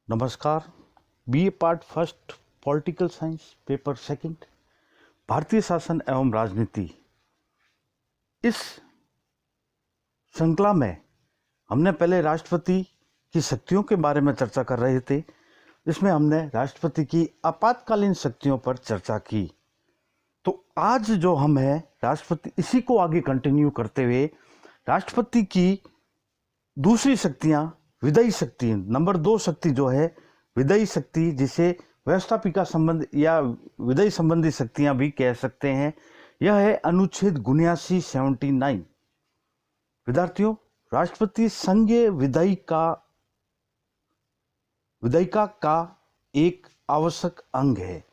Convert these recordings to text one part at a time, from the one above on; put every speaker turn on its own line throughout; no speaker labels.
नमस्कार। BA part first political science paper second भारतीय शासन एवं राजनीति। इस श्रृंखला में हमने पहले राष्ट्रपति की शक्तियों के बारे में चर्चा कर रहे थे। इसमें हमने राष्ट्रपति की आपातकालीन शक्तियों पर चर्चा की। तो आज जो हम है राष्ट्रपति, इसी को आगे कंटिन्यू करते हुए राष्ट्रपति की दूसरी शक्तियां, विधायी शक्ति, नंबर 2 शक्ति जो है विधायी शक्ति, जिसे व्यवस्थापिका संबंध या विधायी संबंधी शक्तियां भी कह सकते हैं, यह है अनुच्छेद 79 विद्यार्थियों, राष्ट्रपति संघीय विधायिका का एक आवश्यक अंग है।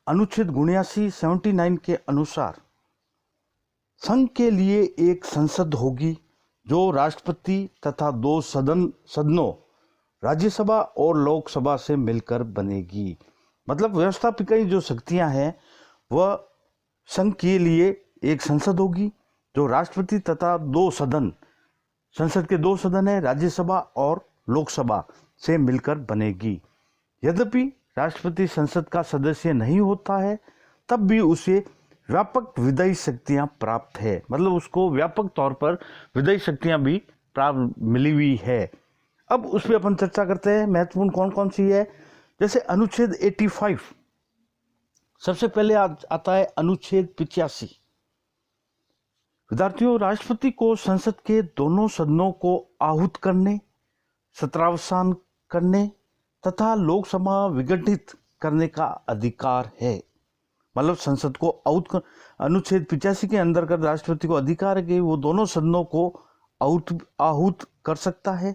अनुच्छेद 79 के अनुसार संघ के लिए एक संसद होगी जो राष्ट्रपति तथा 2 सदनों राज्यसभा और लोकसभा से मिलकर बनेगी। मतलब व्यवस्थापिका जो शक्तियां हैं वह संघ के लिए एक संसद होगी जो राष्ट्रपति तथा 2 सदन, संसद के 2 सदन है, राज्यसभा और लोकसभा से मिलकर बनेगी। यद्यपि राष्ट्रपति संसद का सदस्य नहीं होता है तब भी उसे व्यापक विधायी शक्तियां प्राप्त है। मतलब उसको व्यापक तौर पर विधायी शक्तियां भी प्राप्त मिली हुई है। अब उस पर अपन चर्चा करते हैं महत्वपूर्ण कौन कौन सी है। जैसे अनुच्छेद 85, सबसे पहले आता है अनुच्छेद 85। विद्यार्थियों, राष्ट्रपति को संसद के दोनों सदनों को आहूत करने, सत्रावसान करने तथा लोकसभा विघटित करने का अधिकार है। मतलब संसद को अनुच्छेद 85 के अंतर्गत राष्ट्रपति को अधिकार है कि वो दोनों सदनों को आहूत कर सकता है,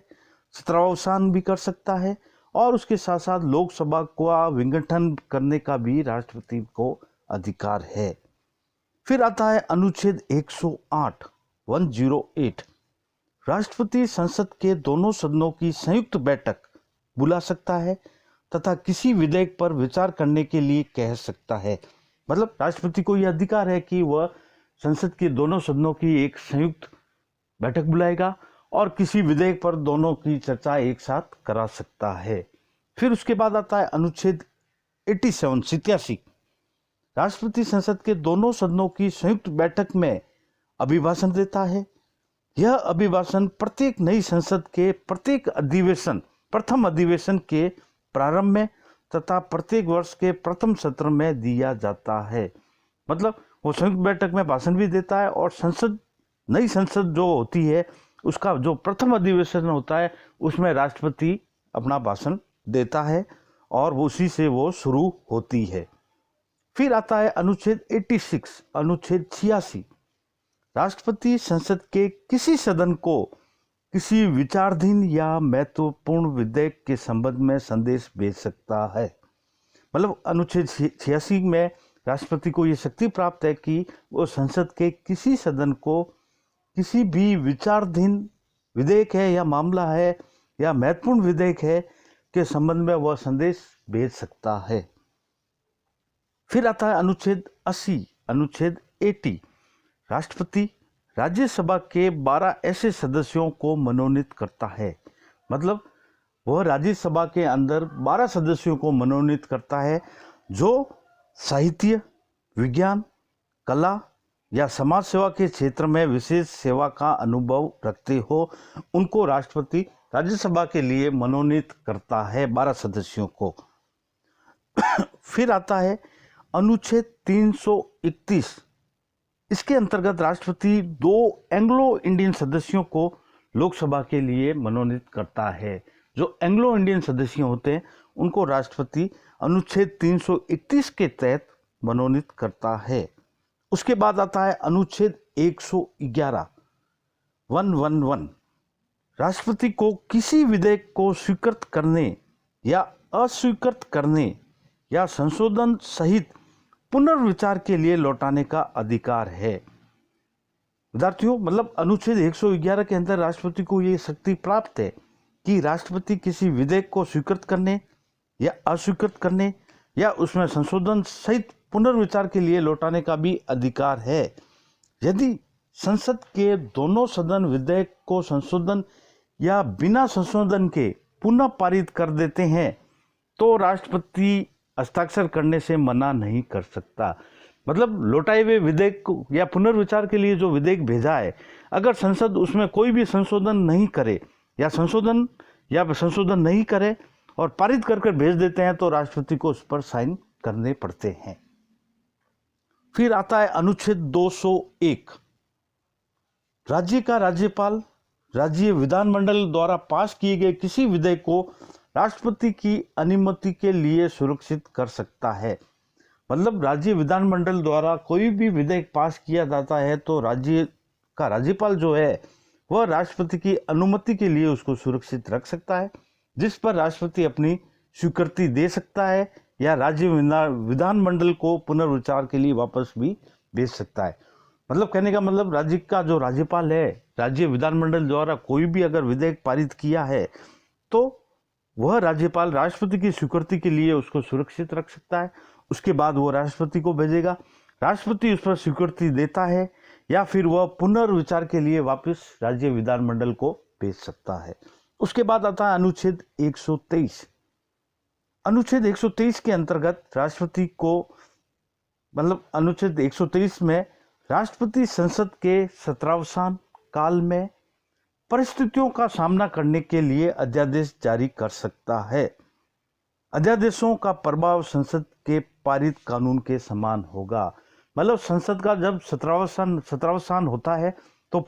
सत्रावसान भी कर सकता है और उसके साथ साथ लोकसभा का विघटन करने का भी राष्ट्रपति को अधिकार है। फिर आता है अनुच्छेद 108 राष्ट्रपति संसद के दोनों सदनों की संयुक्त बैठक बुला सकता है तथा किसी विधेयक पर विचार करने के लिए कह सकता है। मतलब राष्ट्रपति को यह अधिकार है कि वह संसद के दोनों सदनों की एक संयुक्त बैठक बुलाएगा और किसी विधेयक पर दोनों की चर्चा एक साथ करा सकता है। फिर उसके बाद आता है अनुच्छेद 87 राष्ट्रपति संसद के दोनों सदनों की संयुक्त बैठक में अभिभाषण देता है। यह अभिभाषण प्रत्येक नई संसद के प्रत्येक प्रथम अधिवेशन के प्रारंभ में तथा प्रत्येक वर्ष के प्रथम सत्र में दिया जाता है। मतलब वो संयुक्त बैठक में भाषण भी देता है और नई संसद जो होती है उसका जो प्रथम अधिवेशन होता है उसमें राष्ट्रपति अपना भाषण देता है और उसी से वो शुरू होती है। फिर आता है अनुच्छेद 86 राष्ट्रपति संसद के किसी सदन को किसी विचाराधीन या महत्वपूर्ण विधेयक के संबंध में संदेश भेज सकता है। मतलब अनुच्छेद 86 में राष्ट्रपति को यह शक्ति प्राप्त है कि वो संसद के किसी सदन को किसी भी विचाराधीन विधेयक है या मामला है या महत्वपूर्ण विधेयक है के संबंध में वह संदेश भेज सकता है। फिर आता है अनुच्छेद 80 राष्ट्रपति राज्यसभा के 12 ऐसे सदस्यों को मनोनीत करता है। मतलब वह राज्यसभा के अंदर 12 सदस्यों को मनोनीत करता है जो साहित्य, विज्ञान, कला या समाज सेवा के क्षेत्र में विशेष सेवा का अनुभव रखते हो। उनको राष्ट्रपति राज्यसभा के लिए मनोनीत करता है 12 सदस्यों को। फिर आता है अनुच्छेद 331। इसके अंतर्गत राष्ट्रपति 2 एंग्लो इंडियन सदस्यों को लोकसभा के लिए मनोनीत करता है। जो एंग्लो इंडियन सदस्य होते हैं उनको राष्ट्रपति अनुच्छेद 331 के तहत मनोनीत करता है। उसके बाद आता है अनुच्छेद 111 राष्ट्रपति को किसी विधेयक को स्वीकृत करने या अस्वीकृत करने या संशोधन सहित पुनर्विचार के लिए लौटाने का अधिकार है। विद्यार्थियों, मतलब अनुच्छेद 111 के अंदर राष्ट्रपति को यह शक्ति प्राप्त है कि राष्ट्रपति किसी विधेयक को स्वीकृत करने या अस्वीकृत करने या उसमें संशोधन सहित पुनर्विचार के लिए लौटाने का भी अधिकार है। यदि संसद के दोनों सदन विधेयक को संशोधन या बिना संशोधन के पुनः पारित कर देते हैं तो राष्ट्रपति हस्ताक्षर करने से मना नहीं कर सकता। मतलब लौटाए हुए विधेयक या पुनर्विचार के लिए जो विधेयक भेजा है, अगर संसद उसमें कोई भी संशोधन नहीं करे या संशोधन नहीं करे और पारित कर भेज देते हैं तो राष्ट्रपति को उस पर साइन करने पड़ते हैं। फिर आता है अनुच्छेद 201। राज्य का राज्यपाल राज्य विधानमंडल द्वारा पास किए गए किसी विधेयक को राष्ट्रपति की अनुमति के लिए सुरक्षित कर सकता है। मतलब राज्य विधानमंडल द्वारा कोई भी विधेयक पास किया जाता है तो राज्य का राज्यपाल जो है वह राष्ट्रपति की अनुमति के लिए उसको सुरक्षित रख सकता है, जिस पर राष्ट्रपति अपनी स्वीकृति दे सकता है या राज्य विधानमंडल को पुनर्विचार के लिए वापस भी भेज सकता है। मतलब कहने का मतलब राज्य का जो राज्यपाल है, राज्य विधानमंडल द्वारा कोई भी अगर विधेयक पारित किया है तो वह राज्यपाल राष्ट्रपति की स्वीकृति के लिए उसको सुरक्षित रख सकता है। उसके बाद वो राष्ट्रपति को भेजेगा, राष्ट्रपति उस पर स्वीकृति देता है या फिर वह पुनर्विचार के लिए वापस राज्य विधानमंडल को भेज सकता है। उसके बाद आता है अनुच्छेद 123। अनुच्छेद 123 के अंतर्गत राष्ट्रपति को मतलब अनुच्छेद 123 में राष्ट्रपति संसद के सत्रावसान काल में परिस्थितियों का सामना करने के लिए अध्यादेश जारी कर सकता है। अध्यादेशों का प्रभाव संसद के पारित कानून के समान होगा। मतलब संसद का जब सत्रावसान होता है तो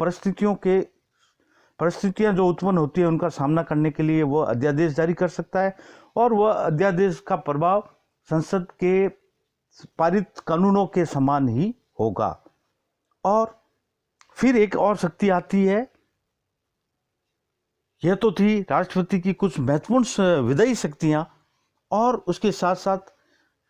परिस्थितियां जो उत्पन्न होती है उनका सामना करने के लिए वह अध्यादेश जारी कर सकता है और वह अध्यादेश का प्रभाव संसद के पारित कानूनों के समान ही होगा। और फिर एक और शक्ति आती है, यह तो थी राष्ट्रपति की कुछ महत्वपूर्ण विधायी शक्तियां, और उसके साथ साथ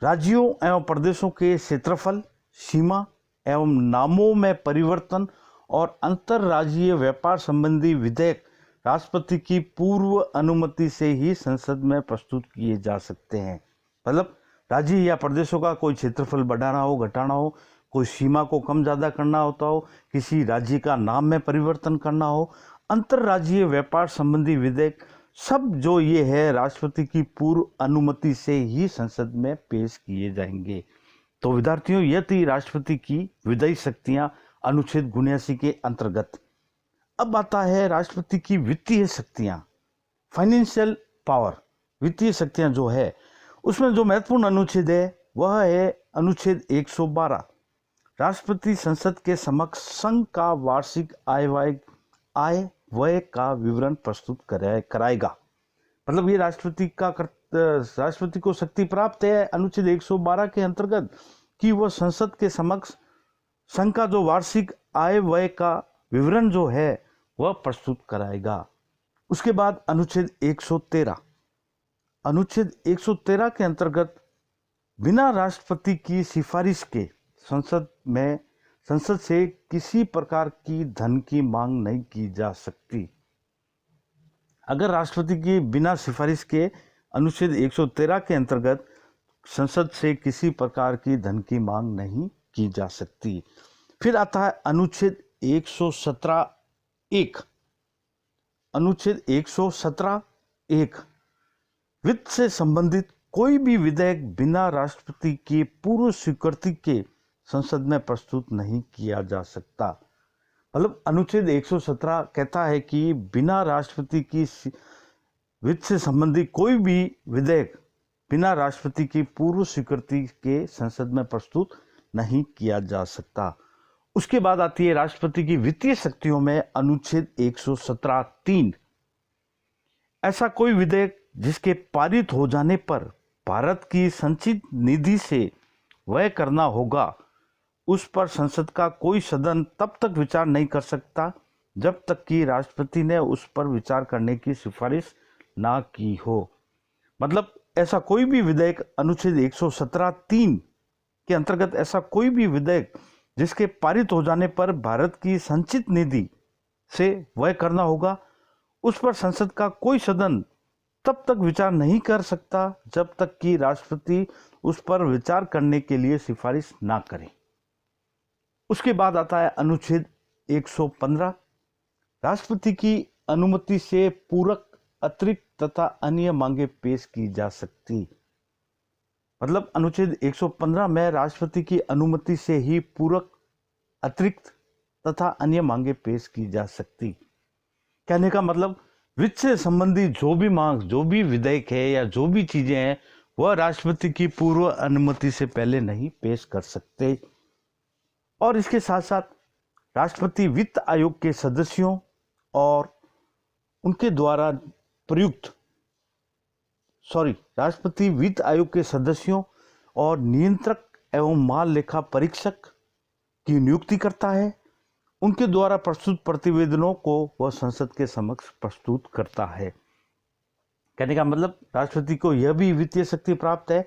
राज्यों एवं प्रदेशों के क्षेत्रफल, सीमा एवं नामों में परिवर्तन और अंतर्राज्यीय व्यापार संबंधी विधेयक राष्ट्रपति की पूर्व अनुमति से ही संसद में प्रस्तुत किए जा सकते हैं। मतलब राज्य या प्रदेशों का कोई क्षेत्रफल बढ़ाना हो, घटाना हो, कोई सीमा को कम ज़्यादा करना होता हो, किसी राज्य का नाम में परिवर्तन करना हो, अंतर्राज्यीय व्यापार संबंधी विधेयक, सब जो ये है राष्ट्रपति की पूर्व अनुमति से ही संसद में पेश किए जाएंगे। तो विद्यार्थियों, यह थी राष्ट्रपति की विधायी शक्तियां अनुच्छेद 79 के अंतर्गत। अब आता है राष्ट्रपति की वित्तीय शक्तियां, फाइनेंशियल पावर। वित्तीय शक्तियां जो है उसमें जो महत्वपूर्ण अनुच्छेद है वह है अनुच्छेद 112। राष्ट्रपति संसद के समक्ष संघ का वार्षिक आय व्यय का विवरण प्रस्तुत कराएगा। मतलब ये राष्ट्रपति को शक्ति प्राप्त है अनुच्छेद 112 के अंतर्गत कि वह संसद के समक्ष संघ का जो वार्षिक आय व्यय का विवरण जो है वह प्रस्तुत कराएगा। उसके बाद अनुच्छेद 113। अनुच्छेद 113 के अंतर्गत बिना राष्ट्रपति की सिफारिश के संसद से किसी प्रकार की धन की मांग नहीं की जा सकती। अगर राष्ट्रपति की बिना सिफारिश के अनुच्छेद 113 के अंतर्गत संसद से किसी प्रकार की धन की मांग नहीं की जा सकती। फिर आता है अनुच्छेद 117(1). अनुच्छेद 117(1) वित्त से संबंधित कोई भी विधेयक बिना राष्ट्रपति की पूर्व स्वीकृति के संसद में प्रस्तुत नहीं किया जा सकता। मतलब अनुच्छेद 117 कहता है कि बिना राष्ट्रपति की वित्त से संबंधित कोई भी विधेयक बिना राष्ट्रपति की पूर्व स्वीकृति के संसद में प्रस्तुत नहीं किया जा सकता। उसके बाद आती है राष्ट्रपति की वित्तीय शक्तियों में अनुच्छेद 117(3). ऐसा कोई विधेयक जिसके पारित हो जाने पर भारत की संचित निधि से व्यय करना होगा, उस पर संसद का कोई सदन तब तक विचार नहीं कर सकता जब तक कि राष्ट्रपति ने उस पर विचार करने की सिफारिश ना की हो। मतलब ऐसा कोई भी विधेयक अनुच्छेद 117(3) के अंतर्गत ऐसा कोई भी विधेयक जिसके पारित हो जाने पर भारत की संचित निधि से व्यय करना होगा, उस पर संसद का कोई सदन तब तक विचार नहीं कर सकता जब तक कि राष्ट्रपति उस पर विचार करने के लिए सिफारिश ना करे। उसके बाद आता है अनुच्छेद 115। राष्ट्रपति की अनुमति से पूरक अतिरिक्त तथा अन्य मांगे पेश की जा सकती। मतलब अनुच्छेद 115 में राष्ट्रपति की अनुमति से ही पूरक, अतिरिक्त तथा अन्य मांगे पेश की जा सकती। कहने का मतलब वित्त से संबंधित जो भी मांग, जो भी विधेयक है या जो भी चीजें हैं, वह राष्ट्रपति की पूर्व अनुमति से पहले नहीं पेश कर सकते। और इसके साथ साथ राष्ट्रपति वित्त आयोग के सदस्यों और उनके द्वारा प्रयुक्त राष्ट्रपति वित्त आयोग के सदस्यों और नियंत्रक एवं माल लेखा परीक्षक की नियुक्ति करता है। उनके द्वारा प्रस्तुत प्रतिवेदनों को वह संसद के समक्ष प्रस्तुत करता है। कहने का मतलब राष्ट्रपति को यह भी वित्तीय शक्ति प्राप्त है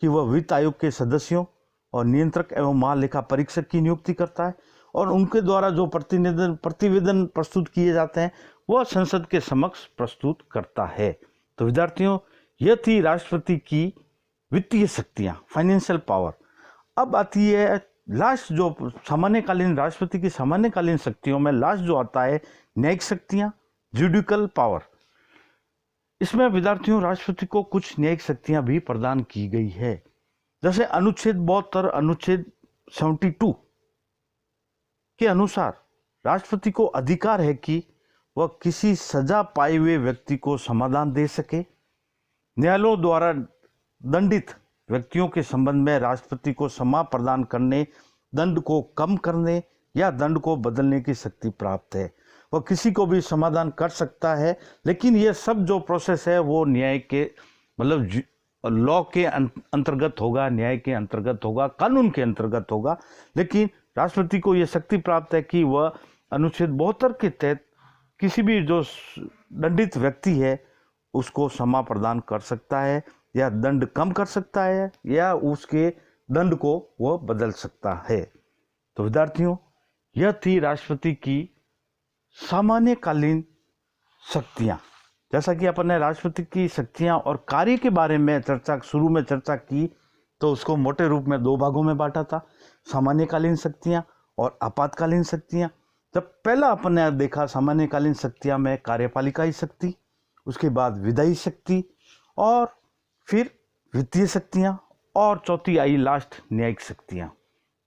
कि वह वित्त आयोग के सदस्यों और नियंत्रक एवं माल लेखा परीक्षक की नियुक्ति करता है और उनके द्वारा जो प्रतिवेदन प्रस्तुत किए जाते हैं वह संसद के समक्ष प्रस्तुत करता है। तो विद्यार्थियों, यह थी राष्ट्रपति की वित्तीय शक्तियां, फाइनेंशियल पावर। अब आती है लास्ट, जो सामान्यकालीन राष्ट्रपति की सामान्यकालीन शक्तियों में लास्ट जो आता है न्यायिक शक्तियां, जुडिकल पावर। इसमें विद्यार्थियों राष्ट्रपति को कुछ न्यायिक शक्तियां भी प्रदान की गई है। जैसे अनुच्छेद 72, अनुच्छेद 72 के अनुसार राष्ट्रपति को अधिकार है कि वह किसी सजा पाए हुए व्यक्ति को समाधान दे सके। न्यायालयों द्वारा दंडित व्यक्तियों के संबंध में राष्ट्रपति को क्षमा प्रदान करने, दंड को कम करने या दंड को बदलने की शक्ति प्राप्त है। वह किसी को भी समाधान कर सकता है, लेकिन यह सब जो प्रोसेस है वो न्याय के मतलब लॉ के अंतर्गत होगा, न्याय के अंतर्गत होगा, कानून के अंतर्गत होगा। लेकिन राष्ट्रपति को यह शक्ति प्राप्त है कि वह अनुच्छेद 72 के तहत किसी भी जो दंडित व्यक्ति है उसको क्षमा प्रदान कर सकता है या दंड कम कर सकता है या उसके दंड को वह बदल सकता है। तो विद्यार्थियों, यह थी राष्ट्रपति की सामान्यकालीन शक्तियां। जैसा कि अपन ने राष्ट्रपति की शक्तियां और कार्य के बारे में शुरू में चर्चा की, तो उसको मोटे रूप में 2 भागों में बांटा था, सामान्यकालीन शक्तियां और आपातकालीन शक्तियां। जब पहला अपन ने देखा सामान्यकालीन शक्तियां में कार्यपालिकाई शक्ति, उसके बाद विधायी शक्ति और फिर वित्तीय शक्तियां और चौथी आई लास्ट न्यायिक शक्तियां।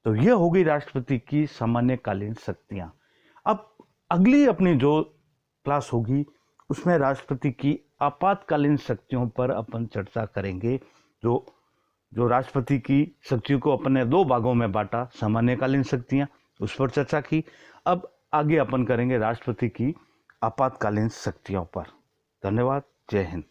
तो यह हो गई राष्ट्रपति की सामान्यकालीन शक्तियां। अब अगली अपनी जो क्लास होगी उसमें राष्ट्रपति की आपातकालीन शक्तियों पर अपन चर्चा करेंगे। जो राष्ट्रपति की शक्तियों को अपन ने 2 भागों में बांटा, सामान्यकालीन शक्तियां, उस पर चर्चा की। अब आगे अपन करेंगे राष्ट्रपति की आपातकालीन शक्तियों पर। धन्यवाद। जय हिंद।